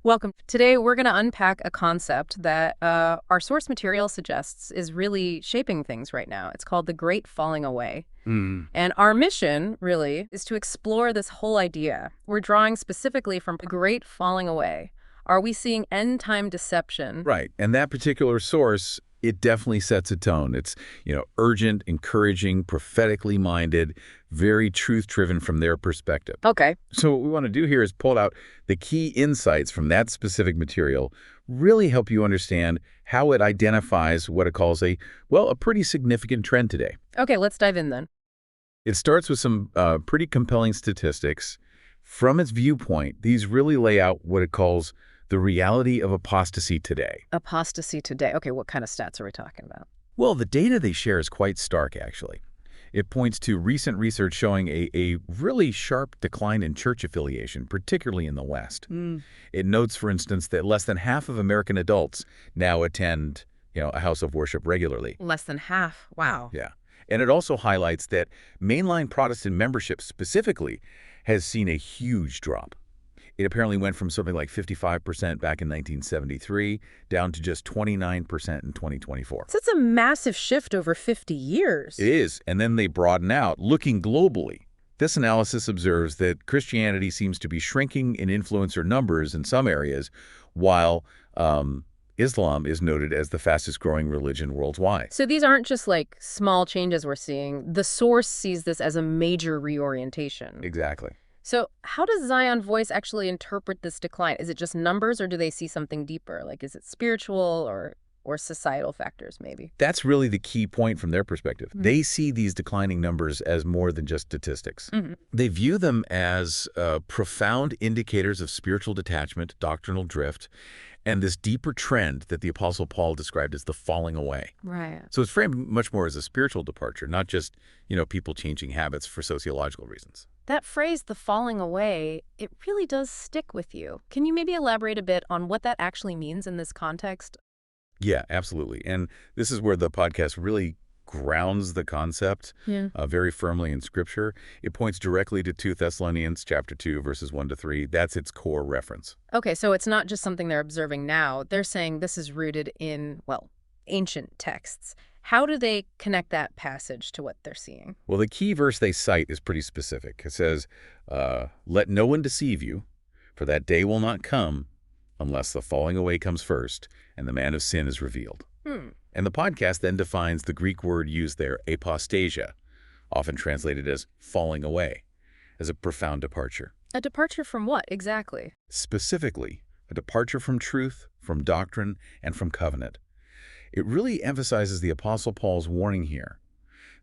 Welcome. Today, we're going to unpack a concept that our source material suggests is really shaping things right now. It's called the Great Falling Away. And our mission, really, is to explore this whole idea. We're drawing specifically from the Great Falling Away. Are we seeing end-time deception? Right. And that particular source, it definitely sets a tone. It's, urgent, encouraging, prophetically minded, very truth-driven from their perspective. Okay. So what we want to do here is pull out the key insights from that specific material, really help you understand how it identifies what it calls a pretty significant trend today. Okay, let's dive in then. It starts with some pretty compelling statistics. From its viewpoint, these really lay out what it calls the reality of apostasy today. Apostasy today. Okay, what kind of stats are we talking about? Well, the data they share is quite stark, actually. It points to recent research showing a really sharp decline in church affiliation, particularly in the West. It notes, for instance, that less than half of American adults now attend, a house of worship regularly. Less than half. Wow. Yeah. And it also highlights that mainline Protestant membership specifically has seen a huge drop. It apparently went from something like 55% back in 1973 down to just 29% in 2024. So it's a massive shift over 50 years. It is, and then they broaden out, looking globally. This analysis observes that Christianity seems to be shrinking in influencer numbers in some areas, while Islam is noted as the fastest-growing religion worldwide. So these aren't just like small changes we're seeing. The source sees this as a major reorientation. Exactly. So how does Zion Voice actually interpret this decline? Is it just numbers, or do they see something deeper? Like, is it spiritual or societal factors, maybe? That's really the key point from their perspective. They see these declining numbers as more than just statistics. They view them as profound indicators of spiritual detachment, doctrinal drift, and this deeper trend that the Apostle Paul described as the falling away. Right. So it's framed much more as a spiritual departure, not just, people changing habits for sociological reasons. That phrase, the falling away, it really does stick with you. Can you maybe elaborate a bit on what that actually means in this context? Yeah, absolutely. And this is where the podcast really grounds the concept very firmly in Scripture. It points directly to 2 Thessalonians chapter 2, verses 1-3. That's its core reference. Okay, so it's not just something they're observing now. They're saying this is rooted in, ancient texts. How do they connect that passage to what they're seeing? Well, the key verse they cite is pretty specific. It says, let no one deceive you, for that day will not come unless the falling away comes first and the man of sin is revealed. And the podcast then defines the Greek word used there, apostasia, often translated as falling away, as a profound departure. A departure from what, exactly? Specifically, a departure from truth, from doctrine, and from covenant. It really emphasizes the Apostle Paul's warning here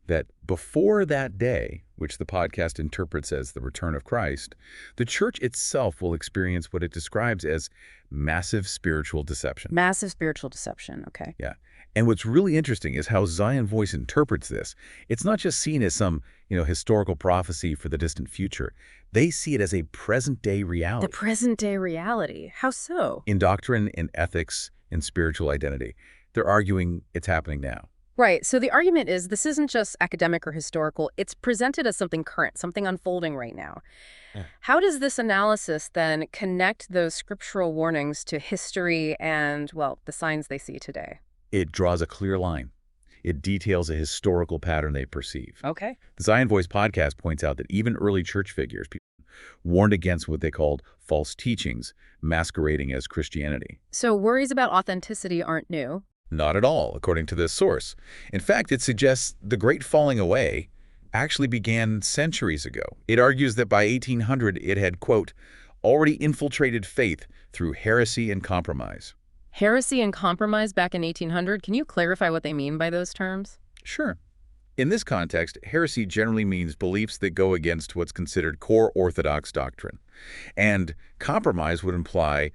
that before that day, which the podcast interprets as the return of Christ, the church itself will experience what it describes as massive spiritual deception. Massive spiritual deception, okay. Yeah. And what's really interesting is how Zion Voice interprets this. It's not just seen as some, historical prophecy for the distant future. They see it as a present-day reality. The present-day reality. How so? In doctrine, in ethics, in spiritual identity. They're arguing it's happening now. Right. So the argument is this isn't just academic or historical. It's presented as something current, something unfolding right now. How does this analysis then connect those scriptural warnings to history and, the signs they see today? It draws a clear line. It details a historical pattern they perceive. Okay. The Zion Voice podcast points out that even early church figures warned against what they called false teachings masquerading as Christianity. So worries about authenticity aren't new. Not at all, according to this source. In fact, it suggests the Great Falling Away actually began centuries ago. It argues that by 1800 it had, quote, already infiltrated faith through heresy and compromise. Heresy and compromise back in 1800? Can you clarify what they mean by those terms? Sure. In this context, heresy generally means beliefs that go against what's considered core Orthodox doctrine. And compromise would imply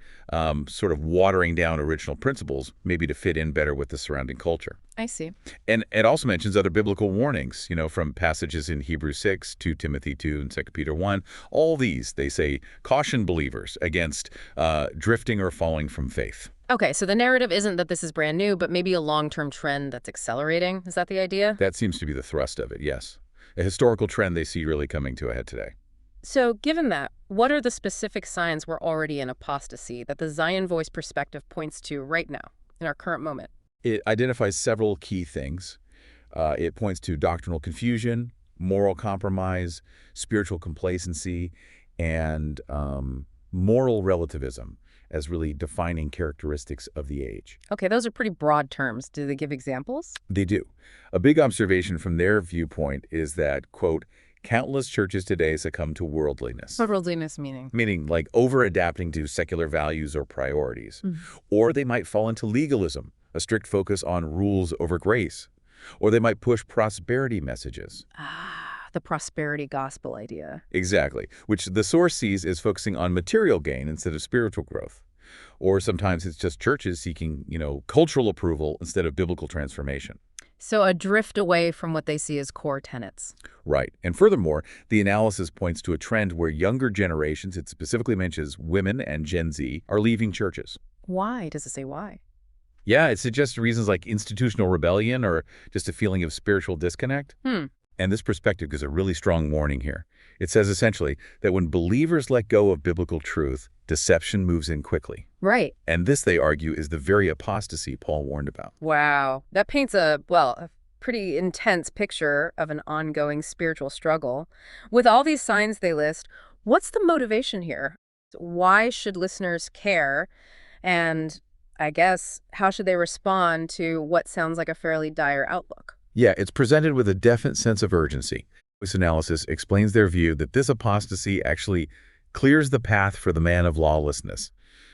sort of watering down original principles, maybe to fit in better with the surrounding culture. I see. And it also mentions other biblical warnings, from passages in Hebrews 6, 2 Timothy 2, and 2 Peter 1. All these, they say, caution believers against drifting or falling from faith. Okay, so the narrative isn't that this is brand new, but maybe a long-term trend that's accelerating. Is that the idea? That seems to be the thrust of it, yes. A historical trend they see really coming to a head today. So given that, what are the specific signs we're already in apostasy that the Zion Voice perspective points to right now, in our current moment? It identifies several key things. It points to doctrinal confusion, moral compromise, spiritual complacency, and moral relativism as really defining characteristics of the age. Okay, those are pretty broad terms. Do they give examples? They do. A big observation from their viewpoint is that, quote, countless churches today succumb to worldliness. What worldliness meaning? Meaning like over-adapting to secular values or priorities. Or they might fall into legalism, a strict focus on rules over grace. Or they might push prosperity messages. The prosperity gospel idea. Exactly, which the source sees as focusing on material gain instead of spiritual growth. Or sometimes it's just churches seeking, cultural approval instead of biblical transformation. So a drift away from what they see as core tenets. Right. And furthermore, the analysis points to a trend where younger generations, it specifically mentions women and Gen Z, are leaving churches. Why? Does it say why? Yeah, it suggests reasons like institutional rebellion or just a feeling of spiritual disconnect. And this perspective gives a really strong warning here. It says essentially that when believers let go of biblical truth, deception moves in quickly. Right. And this, they argue, is the very apostasy Paul warned about. Wow. That paints a pretty intense picture of an ongoing spiritual struggle. With all these signs they list, what's the motivation here? Why should listeners care? And I guess, how should they respond to what sounds like a fairly dire outlook? Yeah, it's presented with a definite sense of urgency. This analysis explains their view that this apostasy actually clears the path for the man of lawlessness,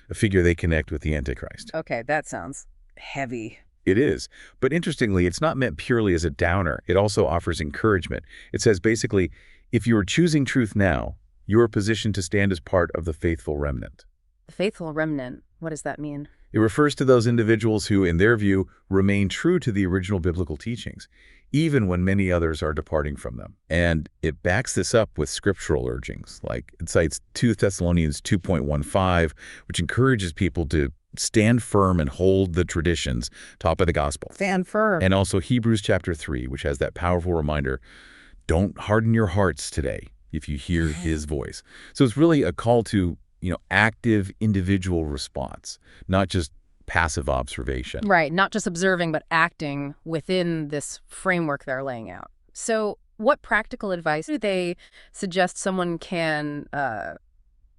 a figure they connect with the Antichrist. Okay, that sounds heavy. It is. But interestingly, it's not meant purely as a downer. It also offers encouragement. It says basically, if you are choosing truth now, you are positioned to stand as part of the faithful remnant. The faithful remnant, what does that mean? It refers to those individuals who, in their view, remain true to the original biblical teachings, even when many others are departing from them. And it backs this up with scriptural urgings, like it cites 2 Thessalonians 2.15, which encourages people to stand firm and hold the traditions taught by the gospel. Stand firm. And also Hebrews chapter 3, which has that powerful reminder, don't harden your hearts today if you hear his voice. So it's really a call to active individual response, not just passive observation. Right, not just observing, but acting within this framework they're laying out. So what practical advice do they suggest someone can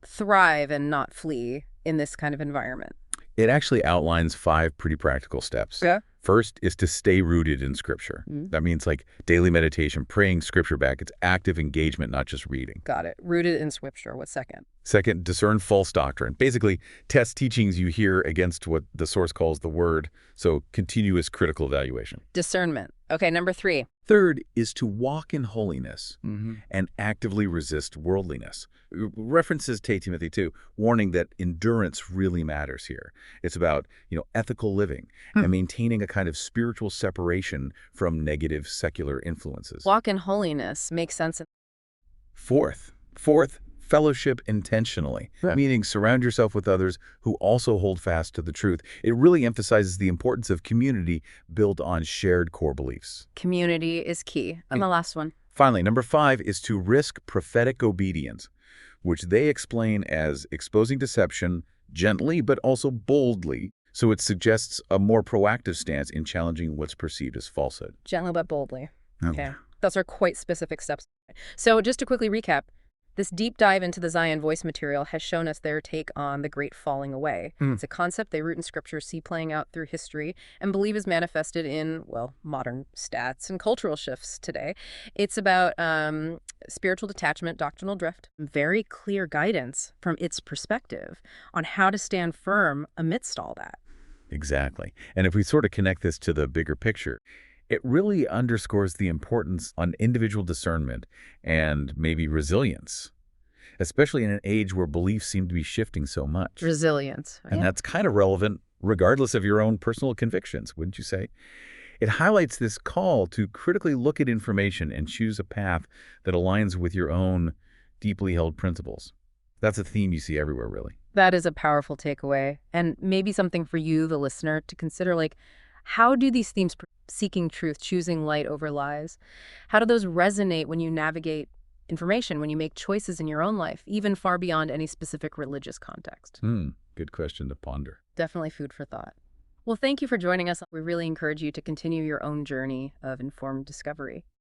thrive and not flee in this kind of environment? It actually outlines 5 pretty practical steps. Yeah. First is to stay rooted in Scripture. That means like daily meditation, praying Scripture back. It's active engagement, not just reading. Got it. Rooted in Scripture. What's second? Second, discern false doctrine. Basically, test teachings you hear against what the source calls the Word. So continuous critical evaluation. Discernment. Okay, number 3. Third is to walk in holiness and actively resist worldliness. References to Timothy 2, warning that endurance really matters here. It's about, ethical living and maintaining a kind of spiritual separation from negative secular influences. Walk in holiness makes sense. Fourth, fellowship intentionally, meaning surround yourself with others who also hold fast to the truth. It really emphasizes the importance of community built on shared core beliefs. Community is key. And the last one. Finally, number 5 is to risk prophetic obedience, which they explain as exposing deception gently but also boldly. So it suggests a more proactive stance in challenging what's perceived as falsehood. Gently but boldly. Okay. Those are quite specific steps. So just to quickly recap, this deep dive into the Zion Voice material has shown us their take on the great falling away. It's a concept they root in Scripture, see playing out through history, and believe is manifested in, modern stats and cultural shifts today. It's about spiritual detachment, doctrinal drift, very clear guidance from its perspective on how to stand firm amidst all that. Exactly. And if we sort of connect this to the bigger picture, it really underscores the importance on individual discernment and maybe resilience, especially in an age where beliefs seem to be shifting so much. Resilience. And that's kind of relevant regardless of your own personal convictions, wouldn't you say? It highlights this call to critically look at information and choose a path that aligns with your own deeply held principles. That's a theme you see everywhere, really. That is a powerful takeaway, and maybe something for you, the listener, to consider, how do these themes, seeking truth, choosing light over lies, how do those resonate when you navigate information when you make choices in your own life, even far beyond any specific religious context? Good question to ponder. Definitely food for thought. Well, thank you for joining us. We really encourage you to continue your own journey of informed discovery.